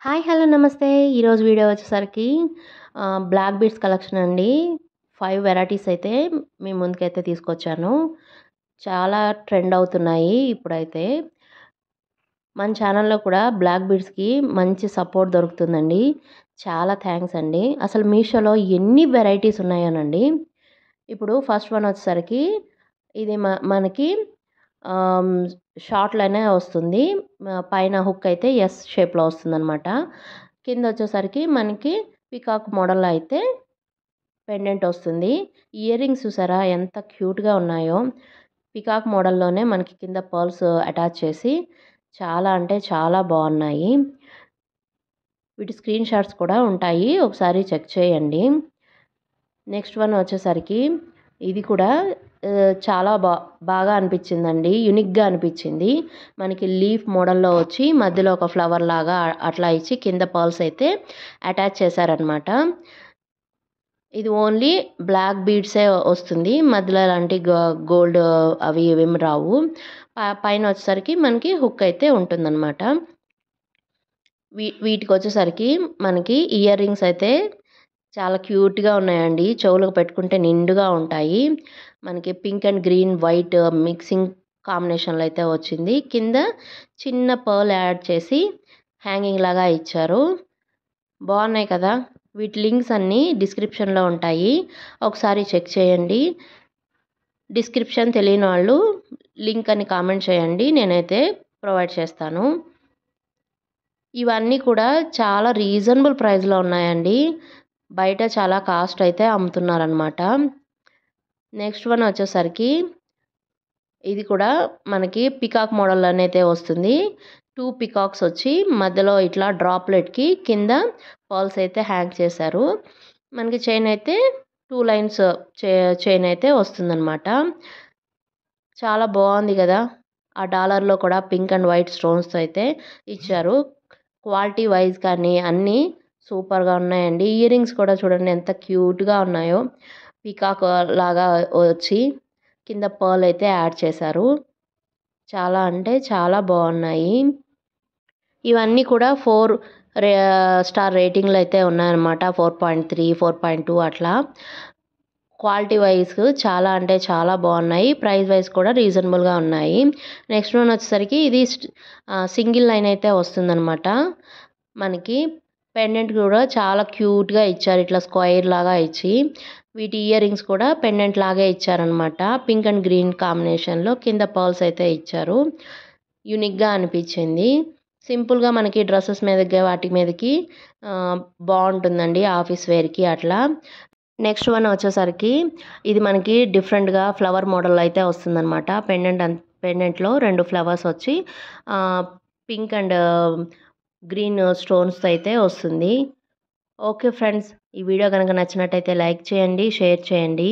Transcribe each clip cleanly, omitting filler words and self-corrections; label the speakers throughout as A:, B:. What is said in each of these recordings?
A: Hi hello నమస్తే. ఈరోజు video వచ్చేసరికి బ్లాక్ బీడ్స్ కలెక్షన్ అండి. 5 వెరైటీస్ అయితే మీ ముందుకైతే తీసుకొచ్చాను. చాలా ట్రెండ్ అవుతున్నాయి ఇప్పుడైతే. మన ఛానల్లో కూడా బ్లాక్ బీడ్స్కి మంచి సపోర్ట్ దొరుకుతుందండి. చాలా థ్యాంక్స్ అండి. అసలు మీషోలో ఎన్ని వెరైటీస్ ఉన్నాయోనండి. ఇప్పుడు ఫస్ట్ వన్ వచ్చేసరికి ఇది మనకి షార్ట్లోనే వస్తుంది. పైన హుక్ అయితే ఎస్ షేప్లో వస్తుందన్నమాట. కింద వచ్చేసరికి మనకి పికాక్ మోడల్లో అయితే పెండెంట్ వస్తుంది. ఇయర్ రింగ్స్ చూసారా ఎంత క్యూట్గా ఉన్నాయో. పికాక్ మోడల్లోనే మనకి కింద పర్ల్స్ అటాచ్ చేసి చాలా అంటే చాలా బాగున్నాయి. వీటి స్క్రీన్ షాట్స్ కూడా ఉంటాయి, ఒకసారి చెక్ చేయండి. నెక్స్ట్ వన్ వచ్చేసరికి ఇది కూడా చాలా బాగా అనిపించిందండి. యూనిక్గా అనిపించింది. మనకి లీఫ్ మోడల్లో వచ్చి మధ్యలో ఒక ఫ్లవర్ లాగా అట్లా ఇచ్చి కింద పర్ల్స్ అయితే అటాచ్ చేశారనమాట. ఇది ఓన్లీ బ్లాక్ బీడ్సే వస్తుంది. మధ్యలో అలాంటి గోల్డ్ అవి ఏమి రావు. పైన వచ్చేసరికి మనకి హుక్ అయితే ఉంటుందన్నమాట. వీటికి వచ్చేసరికి మనకి ఇయర్ రింగ్స్ అయితే చాలా క్యూట్గా ఉన్నాయండి. చెవులకు పెట్టుకుంటే నిండుగా ఉంటాయి. మనకి pink and green white mixing కాంబినేషన్లో అయితే వచ్చింది. కింద చిన్న పర్ల్ యాడ్ చేసి హ్యాంగింగ్ లాగా ఇచ్చారు. బాగున్నాయి కదా. వీటి లింక్స్ అన్నీ డిస్క్రిప్షన్లో ఉంటాయి, ఒకసారి చెక్ చేయండి. డిస్క్రిప్షన్ తెలియని వాళ్ళు లింక్ అని కామెంట్ చేయండి, నేనైతే ప్రొవైడ్ చేస్తాను. ఇవన్నీ కూడా చాలా రీజనబుల్ ప్రైస్లో ఉన్నాయండి. బయట చాలా కాస్ట్ అయితే అమ్ముతున్నారనమాట. నెక్స్ట్ వన్ వచ్చేసరికి ఇది కూడా మనకి పికాక్ మోడల్లోనే అయితే వస్తుంది. 2 పికాక్స్ వచ్చి మధ్యలో ఇట్లా డ్రాప్లెట్కి కింద పర్ల్స్ అయితే హ్యాంగ్ చేశారు. మనకి చైన్ అయితే 2 లైన్స్ చైన్ అయితే వస్తుందన్నమాట. చాలా బాగుంది కదా. ఆ డాలర్లో కూడా పింక్ అండ్ వైట్ స్టోన్స్ అయితే ఇచ్చారు. క్వాలిటీ వైజ్ కానీ అన్నీ సూపర్గా ఉన్నాయండి. ఇయర్ రింగ్స్ కూడా చూడండి ఎంత క్యూట్గా ఉన్నాయో. పీకాక్ లాగా వచ్చి కింద పర్ల్ అయితే యాడ్ చేశారు. చాలా అంటే చాలా బాగున్నాయి. ఇవన్నీ కూడా 4 స్టార్ రేటింగ్లు అయితే ఉన్నాయన్నమాట. 4.3 4.2 అట్లా. క్వాలిటీ వైజ్ చాలా అంటే చాలా బాగున్నాయి. ప్రైస్ వైజ్ కూడా రీజనబుల్గా ఉన్నాయి. నెక్స్ట్ వన్ వచ్చేసరికి ఇది సింగిల్ లైన్ అయితే వస్తుందన్నమాట. మనకి పెండెంట్ కూడా చాలా క్యూట్గా ఇచ్చారు, ఇట్లా స్క్వైర్ లాగా ఇచ్చి. వీటి ఇయర్ రింగ్స్ కూడా పెండెంట్ లాగే ఇచ్చారనమాట. పింక్ అండ్ గ్రీన్ కాంబినేషన్లో కింద పర్ల్స్ అయితే ఇచ్చారు. యూనిక్గా అనిపించింది. సింపుల్గా మనకి డ్రెస్సెస్ మీదకి వాటి మీదకి బాగుంటుందండి, ఆఫీస్ వేర్కి అట్లా. నెక్స్ట్ వన్ వచ్చేసరికి ఇది మనకి డిఫరెంట్గా ఫ్లవర్ మోడల్ అయితే వస్తుందన్నమాట. పెండెంట్లో 2 ఫ్లవర్స్ వచ్చి పింక్ అండ్ గ్రీన్ స్టోన్స్ అయితే వస్తుంది. ఓకే ఫ్రెండ్స్, ఈ వీడియో కనుక నచ్చినట్టయితే లైక్ చేయండి, షేర్ చేయండి.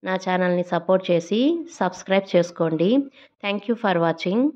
A: నా ఛానల్ని సపోర్ట్ చేసి సబ్స్క్రైబ్ చేసుకోండి. Thank you for watching.